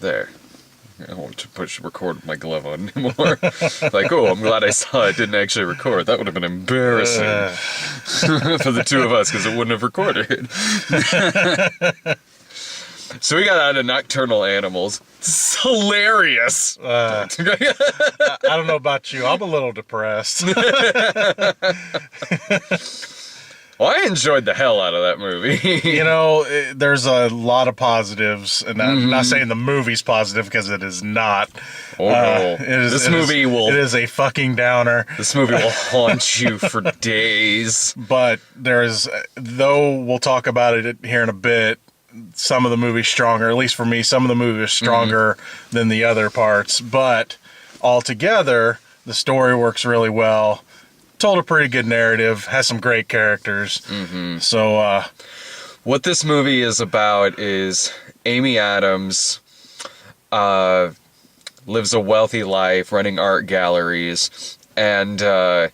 There. I don't want to push record with my glove on anymore. Like, oh, I'm glad I saw it didn't actually record. That would have been embarrassing for the two of us because it wouldn't have recorded. So we got out of Nocturnal Animals. It's hilarious. I don't know about you. I'm a little depressed. Well, I enjoyed the hell out of that movie. You know, there's a lot of positives, and I'm not saying the movie's positive because it is not. Oh no! It is a fucking downer. This movie will haunt you for days. But though we'll talk about it here in a bit. Some of the movie's stronger, at least for me. Some of the movie is stronger than the other parts, but altogether, the story works really well. Told a pretty good narrative, has some great characters. So, what this movie is about is Amy Adams lives a wealthy life running art galleries, and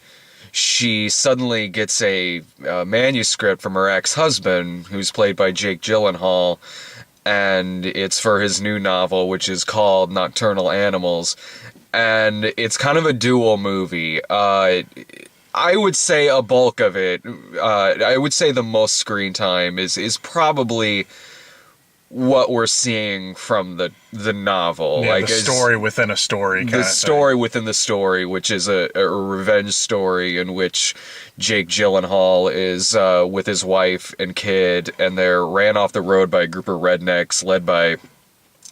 she suddenly gets a manuscript from her ex-husband, who's played by Jake Gyllenhaal, and it's for his new novel, which is called Nocturnal Animals. And it's kind of a dual movie. I would say a bulk of it, I would say the most screen time is probably what we're seeing from the novel. Yeah, like the story within a story kind of thing. The story within the story, which is a revenge story in which Jake Gyllenhaal is with his wife and kid, and they're ran off the road by a group of rednecks led by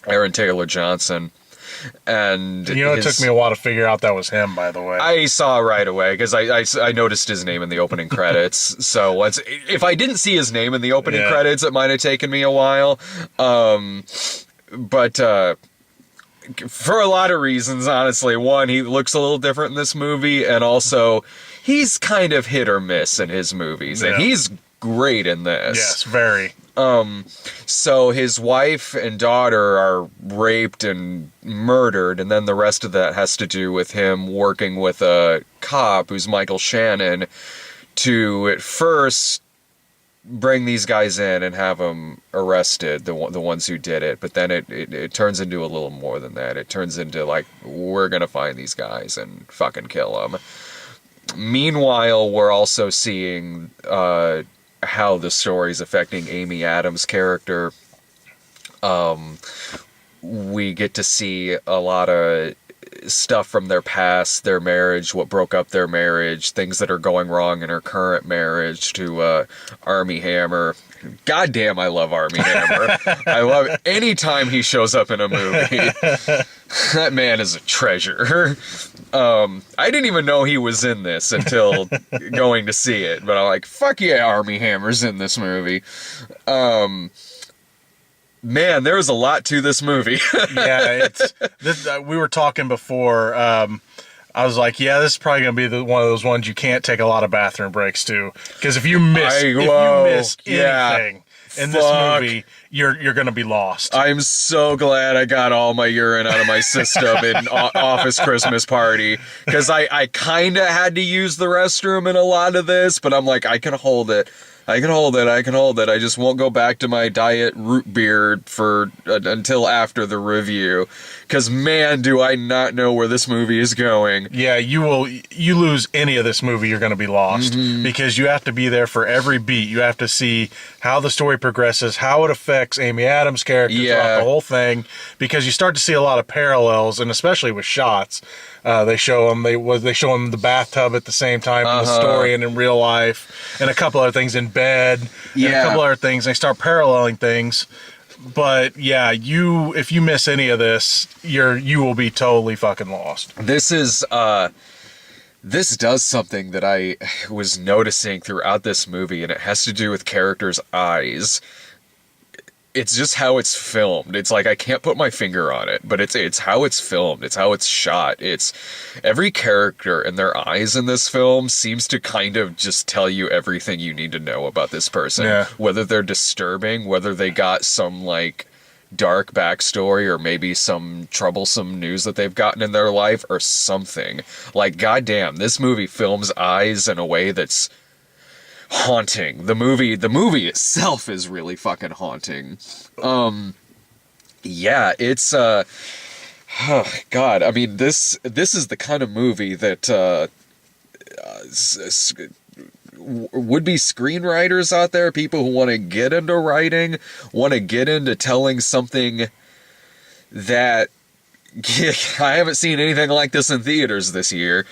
Aaron Taylor Johnson. And you know, it took me a while to figure out that was him, by the way. I saw right away because I noticed his name in the opening credits. So if I didn't see his name in the opening credits, it might have taken me a while. But for a lot of reasons, honestly. One, he looks a little different in this movie, and also he's kind of hit or miss in his movies, and he's great in this. Yes, very. So his wife and daughter are raped and murdered, and then the rest of that has to do with him working with a cop who's Michael Shannon to at first bring these guys in and have them arrested, the ones who did it. But then it turns into a little more than that. It turns into like, we're gonna find these guys and fucking kill them. Meanwhile, we're also seeing how the story's affecting Amy Adams' character. We get to see a lot of stuff from their past, their marriage, what broke up their marriage, things that are going wrong in her current marriage to Armie Hammer. Goddamn, I love Armie Hammer. I love it. Anytime he shows up in a movie, that man is a treasure. I didn't even know he was in this until going to see it, but I'm like, fuck yeah, Armie Hammer's in this movie. Man, there's a lot to this movie. Yeah, we were talking before. I was like, yeah, this is probably going to be one of those ones you can't take a lot of bathroom breaks to. Because if you miss anything in this movie, you're going to be lost. I'm so glad I got all my urine out of my system in Office Christmas Party. Because I kind of had to use the restroom in a lot of this, but I'm like, I can hold it. I can hold it. I just won't go back to my diet root beer until after the review. Because, man, do I not know where this movie is going. Yeah, you lose any of this movie, you're going to be lost. Because you have to be there for every beat. You have to see how the story progresses, how it affects Amy Adams' character throughout the whole thing. Because you start to see a lot of parallels, and especially with shots. They show him the bathtub at the same time in the story and in real life, and a couple other things in bed, and a couple other things. They start paralleling things, but yeah, if you miss any of this, you will be totally fucking lost. This does something that I was noticing throughout this movie, and it has to do with characters' eyes. It's just how it's filmed. It's like I can't put my finger on it, but it's how it's filmed. It's how it's shot. It's every character and their eyes in this film seems to kind of just tell you everything you need to know about this person. Yeah. Whether they're disturbing, whether they got some like dark backstory or maybe some troublesome news that they've gotten in their life or something. Like, goddamn, this movie films eyes in a way that's haunting. The movie itself is really fucking haunting. Yeah, it's oh God, I mean this is the kind of movie that s- s- would-be screenwriters out there, people who want to get into writing, want to get into telling something that I haven't seen anything like this in theaters this year.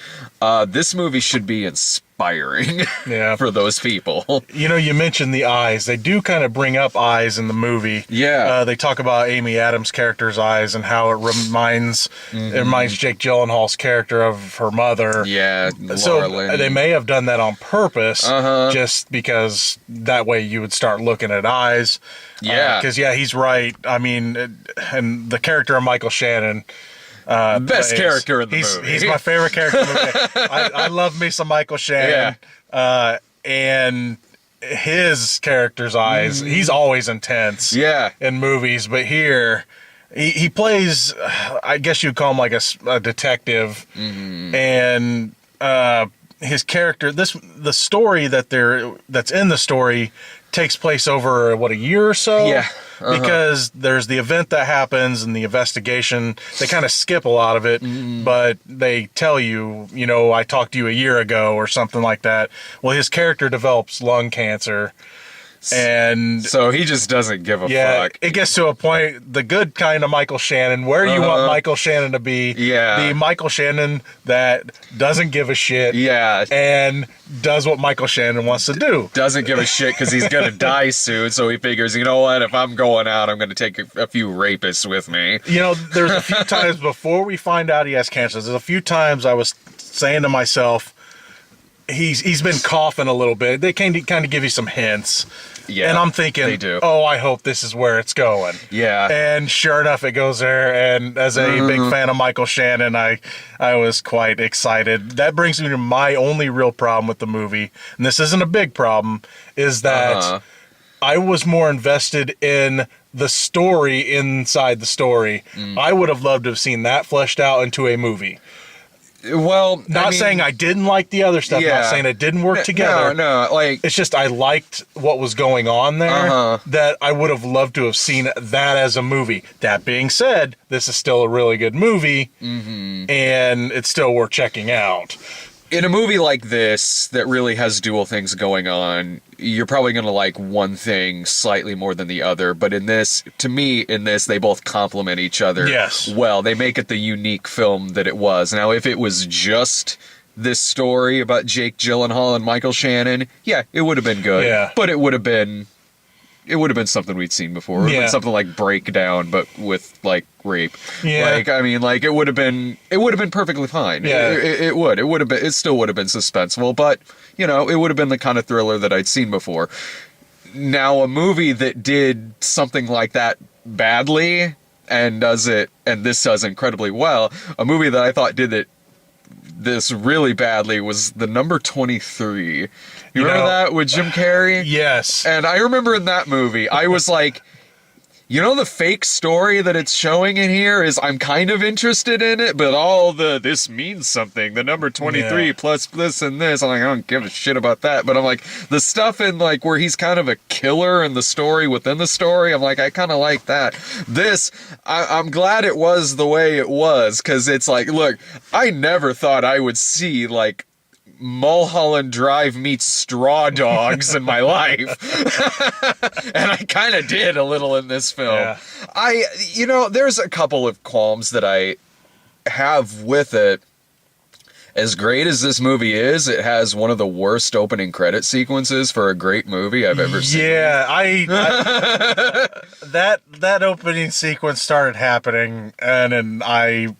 This movie should be inspiring Yeah. for those people. You know, you mentioned the eyes. They do kind of bring up eyes in the movie. Yeah. They talk about Amy Adams' character's eyes and how it reminds Jake Gyllenhaal's character of her mother. Yeah, So Laura Linney. they may have done that on purpose, Uh-huh. just because that way you would start looking at eyes. Yeah. Because he's right. I mean, and the character of Michael Shannon. Best character in the movie. He's my favorite character in the movie. I love me some Michael Shannon. And his character's eyes, he's always intense Yeah. in movies, but here he plays, I guess you'd call him like a detective, and his character, the story that's in the story takes place over a year or so. Yeah. Because there's the event that happens and the investigation. They kind of skip a lot of it, but they tell you, I talked to you a year ago or something like that. Well, his character develops lung cancer. And so he just doesn't give a fuck. It gets to a point, the good kind of Michael Shannon, where you want Michael Shannon to be. Yeah. The Michael Shannon that doesn't give a shit. Yeah. And does what Michael Shannon wants to do. Doesn't give a shit because he's going to die soon, so he figures, you know what, if I'm going out, I'm going to take a few rapists with me. There's a few times before we find out he has cancer, there's a few times I was saying to myself, he's been coughing a little bit. They kind of give you some hints. Yeah, and I'm thinking, they do. Oh, I hope this is where it's going. Yeah. And sure enough, it goes there. And as a big fan of Michael Shannon, I was quite excited. That brings me to my only real problem with the movie, and this isn't a big problem, is that I was more invested in the story inside the story. I would have loved to have seen that fleshed out into a movie. Well, Not saying I didn't like the other stuff. Yeah. Not saying it didn't work together. No, like It's just I liked what was going on there. That I would have loved to have seen that as a movie. That being said, this is still a really good movie, and it's still worth checking out. in a movie like this that really has dual things going on, you're probably going to like one thing slightly more than the other. But in this, to me, in this, they both complement each other. Yes. Well, they make it the unique film that it was. Now, if it was just this story about Jake Gyllenhaal and Michael Shannon, yeah, it would have been good. Yeah. But it would have been something we'd seen before. It would have been something like Breakdown, but with like rape. Yeah. Like, I mean, like it would have been perfectly fine. Yeah. It still would have been suspenseful, but you know, it would have been the kind of thriller that I'd seen before. Now, a movie that did something like that badly and this does incredibly well, a movie that I thought did this really badly was the number 23. You remember that with Jim Carrey? Yes. And I remember in that movie, I was like, you know, the fake story that it's showing in here is I'm kind of interested in it, but this means something. The number 23 plus this and this. I'm like, I don't give a shit about that. But I'm like, the stuff in like where he's kind of a killer in the story within the story, I'm like, I kind of like that. I'm glad it was the way it was, because it's like, look, I never thought I would see like Mulholland Drive meets Straw Dogs in my life. And I kind of did a little in this film. Yeah. There's a couple of qualms that I have with it. As great as this movie is, it has one of the worst opening credit sequences for a great movie I've ever seen. Yeah, that opening sequence started happening, and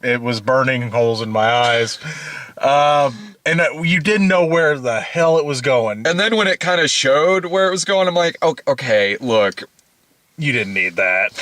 it was burning holes in my eyes. And you didn't know where the hell it was going. And then when it kind of showed where it was going, I'm like, okay, look. You didn't need that.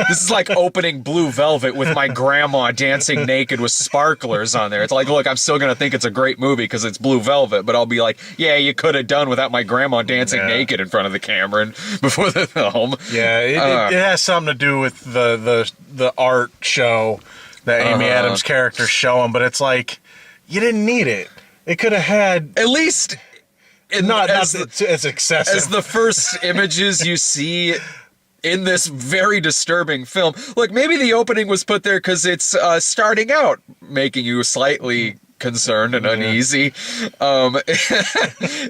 This is like opening Blue Velvet with my grandma dancing naked with sparklers on there. It's like, look, I'm still going to think it's a great movie because it's Blue Velvet, but I'll be like, yeah, you could have done without my grandma dancing naked in front of the camera before the film. Yeah, it has something to do with the art show that Amy Adams' character's showing, but it's like, you didn't need it. It could have had... At least... Not as excessive. As the first images you see in this very disturbing film. Look, maybe the opening was put there because it's starting out making you slightly concerned and uneasy.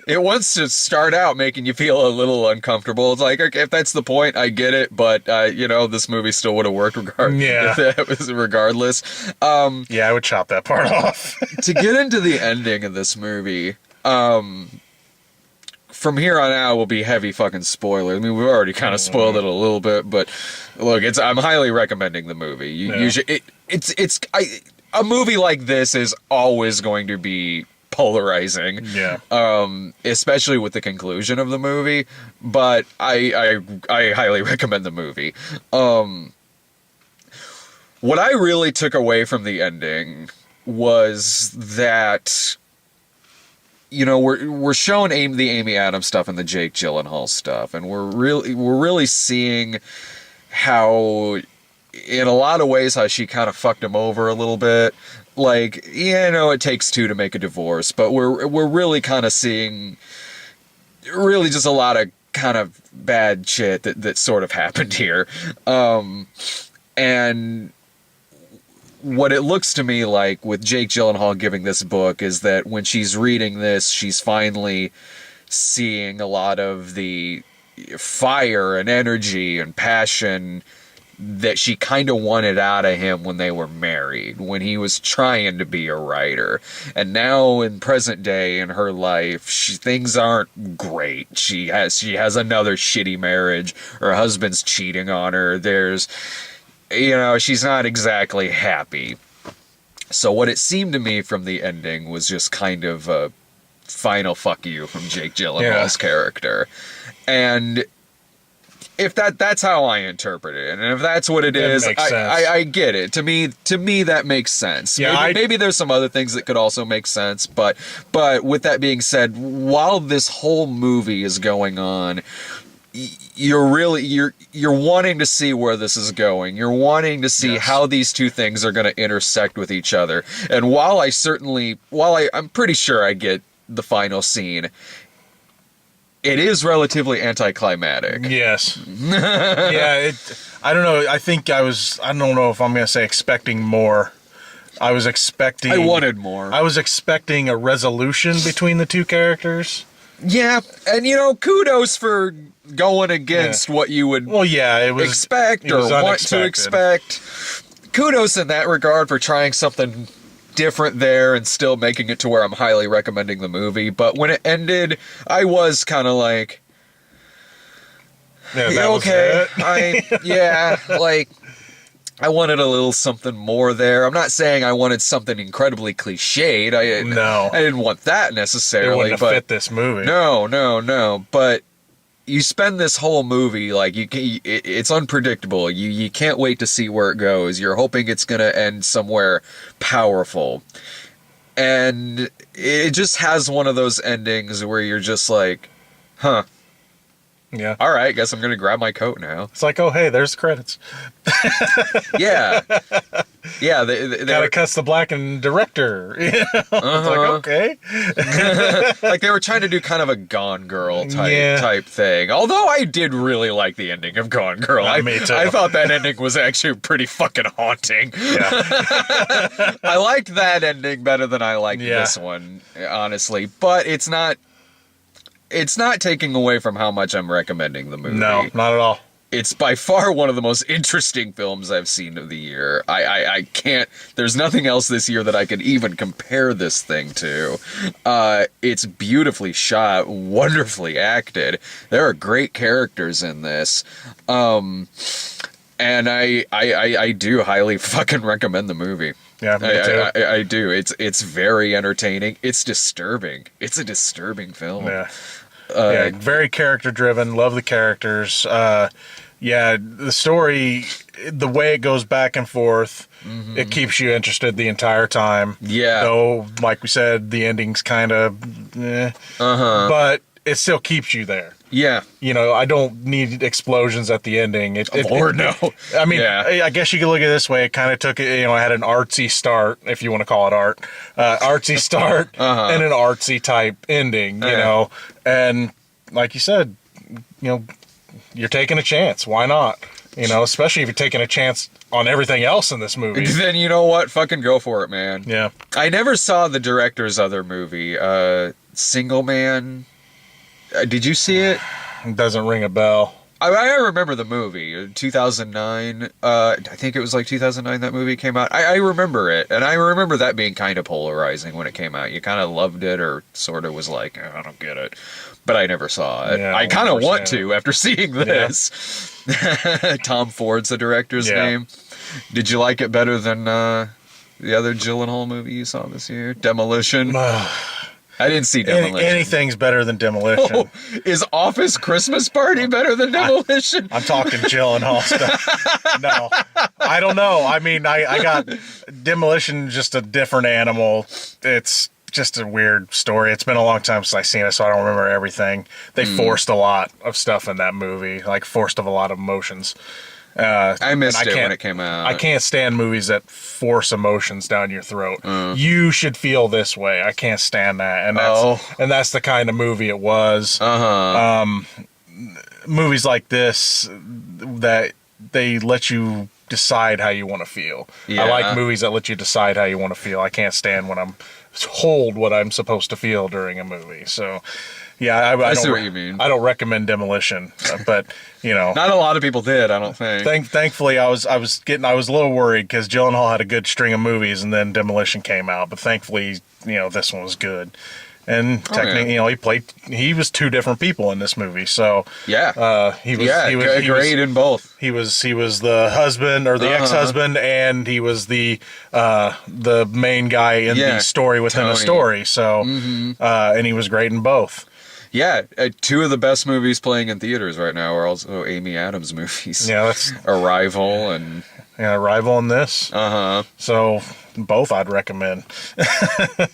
It wants to start out making you feel a little uncomfortable. It's like, okay, if that's the point, I get it, but this movie still would have worked regardless. Yeah, I would chop that part off. To get into the ending of this movie, from here on out will be heavy fucking spoiler. I mean, we've already kind of spoiled it a little bit, but look, I'm highly recommending the movie. You should, a movie like this is always going to be polarizing. Yeah. Especially with the conclusion of the movie, but I highly recommend the movie. What I really took away from the ending was that, we're showing the Amy Adams stuff and the Jake Gyllenhaal stuff, and we're really seeing how, in a lot of ways, how she kind of fucked him over a little bit. Like, it takes two to make a divorce, but we're really kind of seeing really just a lot of kind of bad shit that sort of happened here. And what it looks to me like with Jake Gyllenhaal giving this book is that when she's reading this, she's finally seeing a lot of the fire and energy and passion that she kind of wanted out of him when they were married, when he was trying to be a writer. And now in present day in her life, things aren't great. She has another shitty marriage. Her husband's cheating on her. She's not exactly happy. So what it seemed to me from the ending was just kind of a final fuck you from Jake Gyllenhaal's character. And if that's how I interpret it, and if that's what it is, I get it. To me, that makes sense. Yeah, maybe there's some other things that could also make sense, but with that being said, while this whole movie is going on, you're wanting to see where this is going. You're wanting to see how these two things are going to intersect with each other. And while I'm pretty sure I get the final scene, it is relatively anticlimactic. Yes. Yeah, I don't know. I don't know if I'm going to say expecting more. I wanted more. I was expecting a resolution between the two characters. Yeah, and kudos for going against what you would expect or want to expect. Kudos in that regard for trying something different there and still making it to where I'm highly recommending the movie. But when it ended, I was kind of like, okay, I wanted a little something more there. I'm not saying I wanted something incredibly cliched. I didn't want that necessarily. It wouldn't have fit this movie. No. But you spend this whole movie like it's unpredictable. You can't wait to see where it goes. You're hoping it's gonna end somewhere powerful, and it just has one of those endings where you're just like, huh. Yeah. All right, guess I'm going to grab my coat now. It's like, oh, hey, there's the credits. Yeah. Yeah. Gotta cuss the black and director. It's like, okay. Like they were trying to do kind of a Gone Girl type thing. Although I did really like the ending of Gone Girl. Me too. I thought that ending was actually pretty fucking haunting. Yeah. I liked that ending better than I liked this one, honestly. But it's not taking away from how much I'm recommending the movie. No, not at all. It's by far one of the most interesting films I've seen of the year. I can't, there's nothing else this year that I could even compare this thing to. It's beautifully shot, wonderfully acted. There are great characters in this. And I do highly fucking recommend the movie. Yeah, me too. I do. It's very entertaining. It's disturbing. It's a disturbing film. Yeah. Very character driven. Love the characters. The story, the way it goes back and forth, it keeps you interested the entire time. Yeah. Though, like we said, the ending's kind of, but it still keeps you there. Yeah. I don't need explosions at the ending. No. I mean, I guess you could look at it this way. It kind of took it, it had an artsy start, if you want to call it art. Artsy start and an artsy type ending, and like you said, you're taking a chance. Why not? You know, especially if you're taking a chance on everything else in this movie. Then you know what? Fucking go for it, man. Yeah. I never saw the director's other movie, Single Man. Did you see it? It doesn't ring a bell. I remember the movie, 2009. I think it was like 2009 that movie came out. I remember it, and I remember that being kind of polarizing when it came out. You kind of loved it or sort of was like, I don't get it. But I never saw it. Yeah, I kind of want 100%. to after seeing this. Tom Ford's the director's name. Did you like it better than the other Gyllenhaal movie you saw this year? Demolition? I didn't see Demolition. Anything's better than Demolition. Oh, is Office Christmas Party better than Demolition? I'm talking Gyllenhaal stuff. No, I don't know. I mean, I got Demolition, just a different animal. It's just a weird story. It's been a long time since I've seen it, so I don't remember everything. They forced a lot of stuff in that movie, like forced of a lot of emotions. I missed it when it came out. I can't stand movies that force emotions down your throat. You should feel this way. I can't stand that. And that's the kind of movie it was. Movies like this that they let you decide how you want to feel. Yeah. I like movies that let you decide how you want to feel. I can't stand when I'm told what I'm supposed to feel during a movie. So, yeah, I see don't, what you mean. I don't recommend Demolition, but you know, Not a lot of people did, I don't think. thankfully, I was a little worried because Gyllenhaal had a good string of movies, and then Demolition came out. But thankfully, you know, this one was good. And technically, you know, he was two different people in this movie. So Yeah. he was great in both. He was the husband or the ex-husband, and he was the main guy in the story within Tony. a story. So and he was great in both. Yeah, two of the best movies playing in theaters right now are also Amy Adams movies. Yeah, that's Arrival and Arrival in this. So both I'd recommend.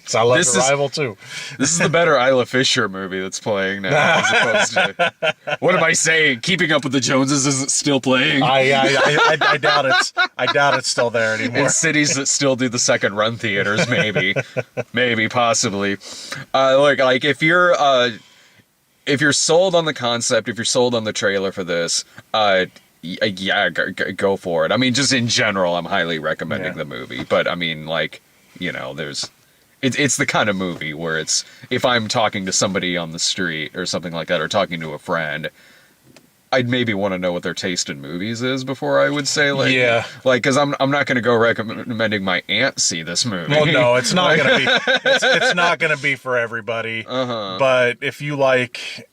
So I love Arrival too. This is the better Isla Fisher movie that's playing now. As opposed to, what am I saying? Keeping Up with the Joneses isn't still playing. I doubt it's still there anymore. In cities that still do the second run theaters, maybe, possibly. Look, like if you're sold on the concept, if you're sold on the trailer for this, yeah, go for it. I mean, just in general, I'm highly recommending the movie. But I mean, like, you know, it's the kind of movie where it's, if I'm talking to somebody on the street or something like that, or talking to a friend, I'd maybe want to know what their taste in movies is before I would say, like, because I'm not going to go recommending my aunt see this movie. Well, no, it's not going to be. It's not going to be for everybody. But if you like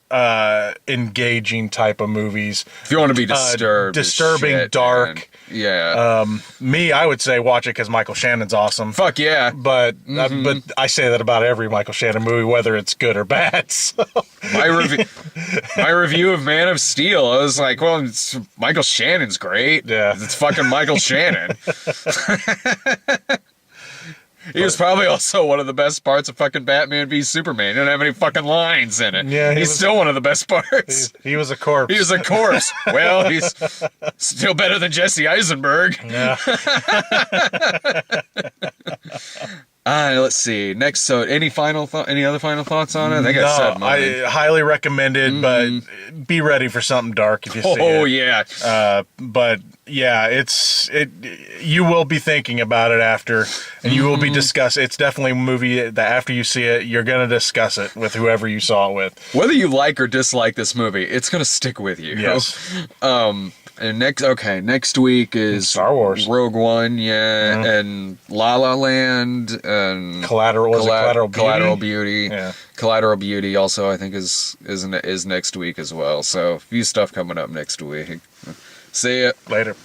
engaging type of movies, if you want to be disturbing, shit, dark, man. I would say watch it because Michael Shannon's awesome. Fuck yeah! But I say that about every Michael Shannon movie, whether it's good or bad. So. My review of Man of Steel, I was like, well, Michael Shannon's great. Yeah, it's fucking Michael Shannon. He was probably also one of the best parts of fucking Batman v Superman. He didn't have any fucking lines in it. Yeah, he's still one of the best parts. He was a corpse. He was a corpse. Well, he's still better than Jesse Eisenberg. Yeah. Let's see. Next, so any other final thoughts on it? I think I said mine. I highly recommend it, but be ready for something dark if you see it. Oh yeah. But yeah, you will be thinking about it after, and you will be discussing. It's definitely a movie that after you see it, you're gonna discuss it with whoever you saw it with. Whether you like or dislike this movie, it's gonna stick with you. Yes. And next week is Star Wars, Rogue One, and La La Land, and Collateral Beauty. Yeah. Collateral Beauty also, I think, is next week as well. So a few stuff coming up next week. See ya. Later.